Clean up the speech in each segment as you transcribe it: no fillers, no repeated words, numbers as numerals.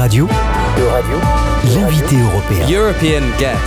Radio, l'invité européen. European guest.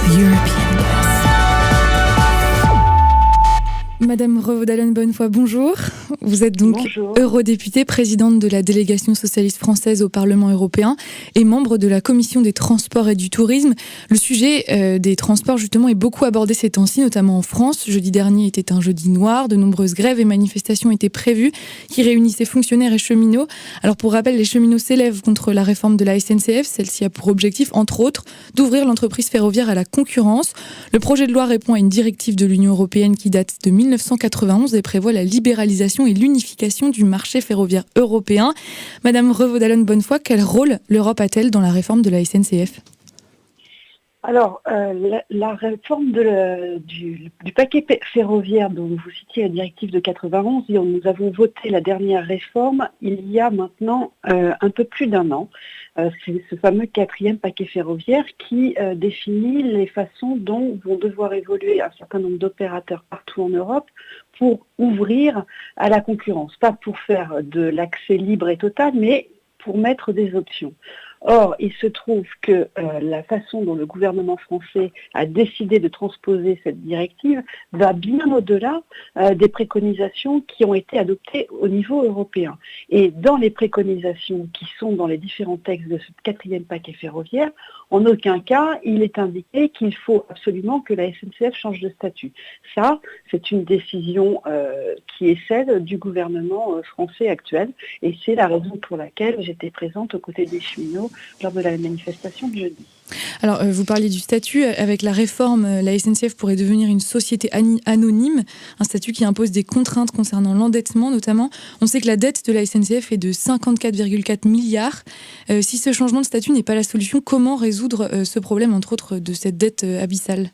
Madame Revaudalon-Bonnefoy, bonjour. Vous êtes donc eurodéputée, présidente de la délégation socialiste française au Parlement européen et membre de la commission des transports et du tourisme. Le sujet des transports, justement, est beaucoup abordé ces temps-ci, notamment en France. Jeudi dernier était un jeudi noir. De nombreuses grèves et manifestations étaient prévues qui réunissaient fonctionnaires et cheminots. Alors, pour rappel, les cheminots s'élèvent contre la réforme de la SNCF. Celle-ci a pour objectif, entre autres, d'ouvrir l'entreprise ferroviaire à la concurrence. Le projet de loi répond à une directive de l'Union européenne qui date de 1991 et prévoit la libéralisation et l'unification du marché ferroviaire européen. Madame Revaudalon-Bonnefoy, quel rôle l'Europe a-t-elle dans la réforme de la SNCF ? Alors, la réforme du paquet ferroviaire dont vous citiez la directive de 91, nous avons voté la dernière réforme il y a maintenant un peu plus d'un an. C'est ce fameux 4e paquet ferroviaire qui définit les façons dont vont devoir évoluer un certain nombre d'opérateurs partout en Europe pour ouvrir à la concurrence. Pas pour faire de l'accès libre et total, mais pour mettre des options. Or, il se trouve que la façon dont le gouvernement français a décidé de transposer cette directive va bien au-delà des préconisations qui ont été adoptées au niveau européen. Et dans les préconisations qui sont dans les différents textes de ce 4e paquet ferroviaire, en aucun cas il est indiqué qu'il faut absolument que la SNCF change de statut. Ça, c'est une décision qui est celle du gouvernement français actuel, et c'est la raison pour laquelle j'étais présente aux côtés des cheminots lors de la manifestation de jeudi. Alors, vous parliez du statut. Avec la réforme, la SNCF pourrait devenir une société anonyme, un statut qui impose des contraintes concernant l'endettement notamment. On sait que la dette de la SNCF est de 54,4 milliards. Si ce changement de statut n'est pas la solution, comment résoudre ce problème, entre autres, de cette dette abyssale ?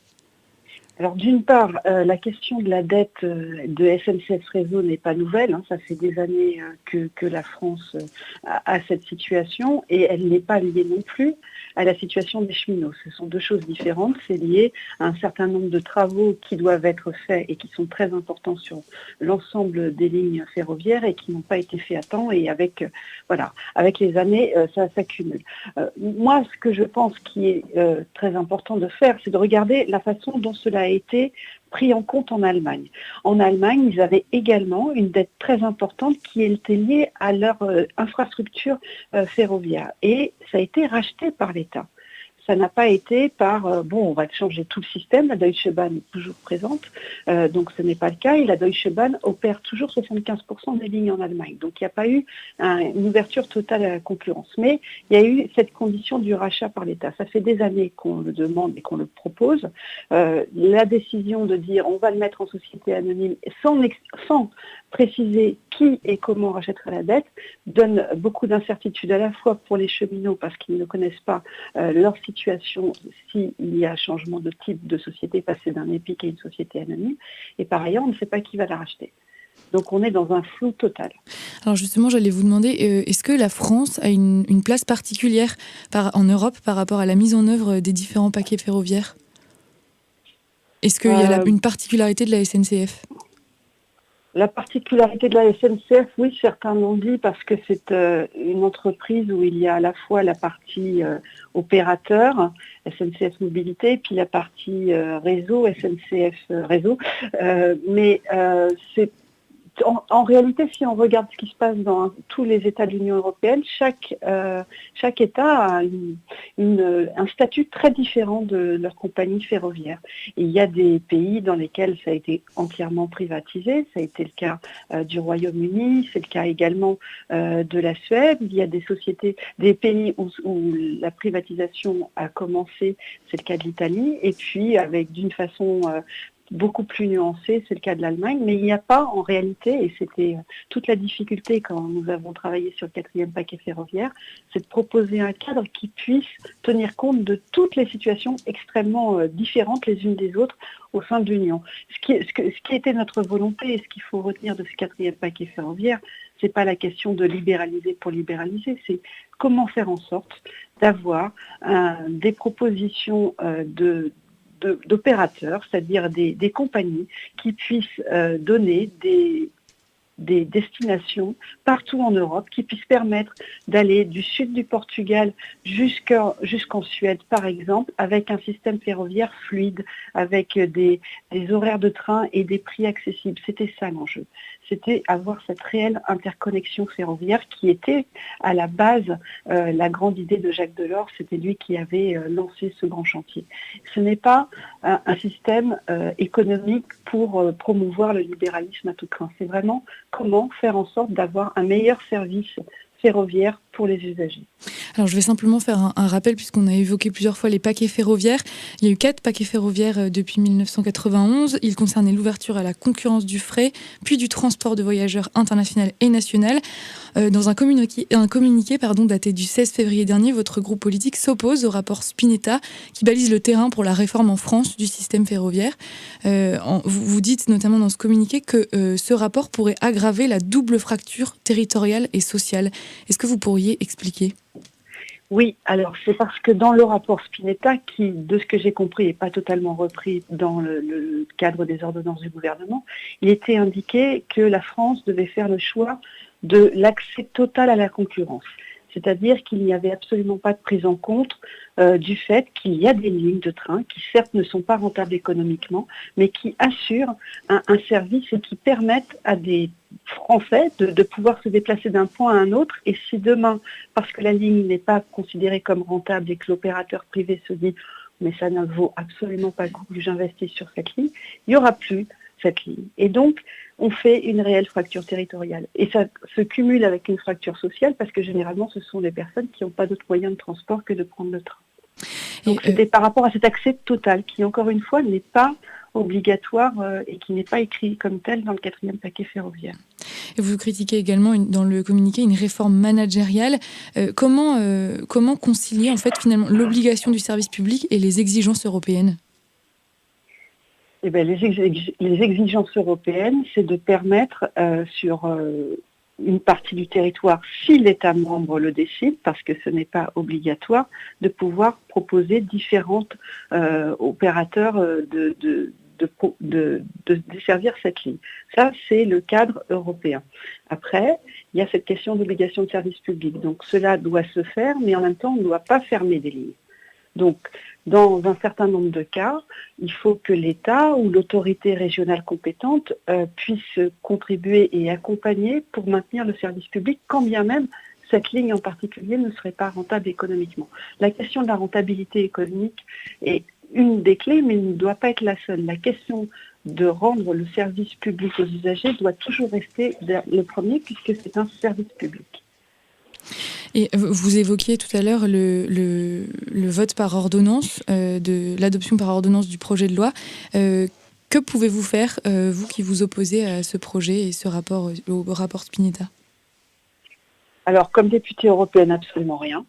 Alors d'une part, la question de la dette de SNCF Réseau n'est pas nouvelle. Ça fait des années que la France a cette situation, et elle n'est pas liée non plus à la situation des cheminots. Ce sont deux choses différentes. C'est lié à un certain nombre de travaux qui doivent être faits et qui sont très importants sur l'ensemble des lignes ferroviaires et qui n'ont pas été faits à temps, et avec les années, ça s'accumule. Moi, ce que je pense qui est très important de faire, c'est de regarder la façon dont cela a été pris en compte en Allemagne. En Allemagne, ils avaient également une dette très importante qui était liée à leur infrastructure ferroviaire, et ça a été racheté par l'État. Ça n'a pas été par, on va changer tout le système, la Deutsche Bahn est toujours présente, donc ce n'est pas le cas, et la Deutsche Bahn opère toujours 75% des lignes en Allemagne. Donc il n'y a pas eu une ouverture totale à la concurrence. Mais il y a eu cette condition du rachat par l'État. Ça fait des années qu'on le demande et qu'on le propose. La décision de dire on va le mettre en société anonyme sans préciser qui et comment rachètera la dette donne beaucoup d'incertitudes, à la fois pour les cheminots parce qu'ils ne connaissent pas leur situation s'il y a changement de type de société, passer d'un EPIC à une société anonyme, et par ailleurs on ne sait pas qui va la racheter. Donc on est dans un flou total. Alors justement, j'allais vous demander, est-ce que la France a une place particulière en Europe par rapport à la mise en œuvre des différents paquets ferroviaires ? Est-ce qu'il y a une particularité de la SNCF ? La particularité de la SNCF, oui, certains l'ont dit, parce que c'est une entreprise où il y a à la fois la partie opérateur, SNCF Mobilité, puis la partie réseau, SNCF Réseau. Mais c'est en réalité, si on regarde ce qui se passe dans tous les États de l'Union européenne, chaque État a un statut très différent de leur compagnie ferroviaire. Et il y a des pays dans lesquels ça a été entièrement privatisé, ça a été le cas du Royaume-Uni, c'est le cas également de la Suède. Il y a des pays où la privatisation a commencé, c'est le cas de l'Italie, et puis d'une façon beaucoup plus nuancé, c'est le cas de l'Allemagne, mais il n'y a pas en réalité, et c'était toute la difficulté quand nous avons travaillé sur le 4e paquet ferroviaire, c'est de proposer un cadre qui puisse tenir compte de toutes les situations extrêmement différentes les unes des autres au sein de l'Union. Ce qui était notre volonté et ce qu'il faut retenir de ce 4e paquet ferroviaire, c'est pas la question de libéraliser pour libéraliser, c'est comment faire en sorte d'avoir des propositions d'opérateurs, c'est-à-dire des compagnies qui puissent donner des des destinations partout en Europe qui puissent permettre d'aller du sud du Portugal jusqu'en Suède, par exemple, avec un système ferroviaire fluide, avec des horaires de train et des prix accessibles. C'était ça l'enjeu. C'était avoir cette réelle interconnexion ferroviaire qui était à la base la grande idée de Jacques Delors. C'était lui qui avait lancé ce grand chantier. Ce n'est pas un système économique pour promouvoir le libéralisme à tout craint. C'est vraiment comment faire en sorte d'avoir un meilleur service ferroviaire pour les usagers. Alors je vais simplement faire un rappel puisqu'on a évoqué plusieurs fois les paquets ferroviaires. Il y a eu 4 paquets ferroviaires depuis 1991. Ils concernaient l'ouverture à la concurrence du fret, puis du transport de voyageurs international et national. Dans un communiqué daté du 16 février dernier, votre groupe politique s'oppose au rapport Spinetta qui balise le terrain pour la réforme en France du système ferroviaire. Vous dites notamment dans ce communiqué que ce rapport pourrait aggraver la double fracture territoriale et sociale. Est-ce que vous pourriez expliquer ? Oui, alors c'est parce que dans le rapport Spinetta, qui, de ce que j'ai compris, n'est pas totalement repris dans le cadre des ordonnances du gouvernement, il était indiqué que la France devait faire le choix de l'accès total à la concurrence. C'est-à-dire qu'il n'y avait absolument pas de prise en compte du fait qu'il y a des lignes de train qui certes ne sont pas rentables économiquement, mais qui assurent un service et qui permettent à des Français de pouvoir se déplacer d'un point à un autre. Et si demain, parce que la ligne n'est pas considérée comme rentable et que l'opérateur privé se dit « mais ça ne vaut absolument pas le coup que j'investisse sur cette ligne », il n'y aura plus cette ligne. Et donc, on fait une réelle fracture territoriale. Et ça se cumule avec une fracture sociale parce que généralement, ce sont des personnes qui n'ont pas d'autre moyen de transport que de prendre le train. Donc, c'était par rapport à cet accès total qui, encore une fois, n'est pas obligatoire et qui n'est pas écrit comme tel dans le 4e paquet ferroviaire. Et vous critiquez également dans le communiqué une réforme managériale. Comment concilier en fait finalement l'obligation du service public et les exigences européennes ? Eh bien, les exigences européennes, c'est de permettre sur une partie du territoire, si l'État membre le décide, parce que ce n'est pas obligatoire, de pouvoir proposer différents opérateurs de desservir cette ligne. Ça, c'est le cadre européen. Après, il y a cette question d'obligation de service public. Donc, cela doit se faire, mais en même temps, on ne doit pas fermer des lignes. Donc, dans un certain nombre de cas, il faut que l'État ou l'autorité régionale compétente puisse contribuer et accompagner pour maintenir le service public, quand bien même cette ligne en particulier ne serait pas rentable économiquement. La question de la rentabilité économique est une des clés, mais ne doit pas être la seule. La question de rendre le service public aux usagers doit toujours rester le premier, puisque c'est un service public. Et vous évoquiez tout à l'heure le vote par ordonnance, de l'adoption par ordonnance du projet de loi. Que pouvez-vous faire, vous qui vous opposez à ce projet et au rapport Spinetta ? Alors, comme députée européenne, absolument rien.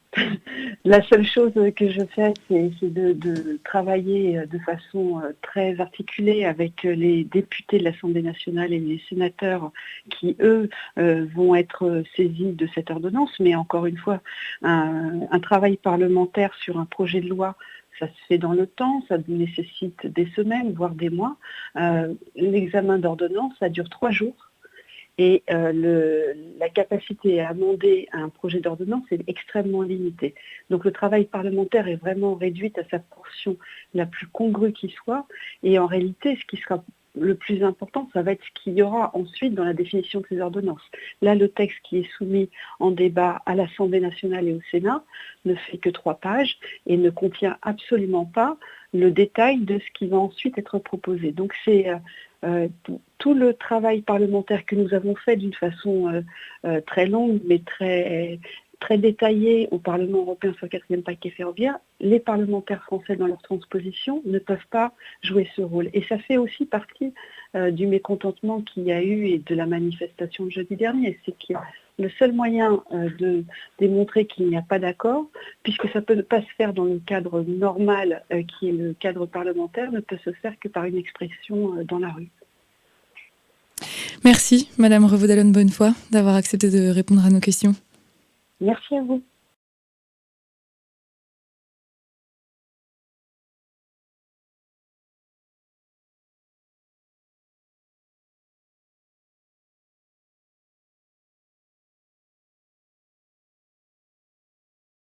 La seule chose que je fais, c'est de travailler de façon très articulée avec les députés de l'Assemblée nationale et les sénateurs qui, eux, vont être saisis de cette ordonnance. Mais encore une fois, un travail parlementaire sur un projet de loi, ça se fait dans le temps, ça nécessite des semaines, voire des mois. L'examen d'ordonnance, ça dure 3 jours. Et la capacité à amender un projet d'ordonnance est extrêmement limitée. Donc le travail parlementaire est vraiment réduit à sa portion la plus congrue qui soit. Et en réalité, ce qui sera le plus important, ça va être ce qu'il y aura ensuite dans la définition de ces ordonnances. Là, le texte qui est soumis en débat à l'Assemblée nationale et au Sénat ne fait que 3 pages et ne contient absolument pas le détail de ce qui va ensuite être proposé. Donc c'est tout le travail parlementaire que nous avons fait d'une façon très longue, mais très détaillée au Parlement européen sur le 4e paquet ferroviaire, les parlementaires français dans leur transposition ne peuvent pas jouer ce rôle. Et ça fait aussi partie du mécontentement qu'il y a eu et de la manifestation de jeudi dernier. C'est que le seul moyen de démontrer qu'il n'y a pas d'accord, puisque ça ne peut pas se faire dans le cadre normal qui est le cadre parlementaire, ne peut se faire que par une expression dans la rue. Merci Madame Revaud-Dallon Bonnefoy d'avoir accepté de répondre à nos questions. Merci à vous.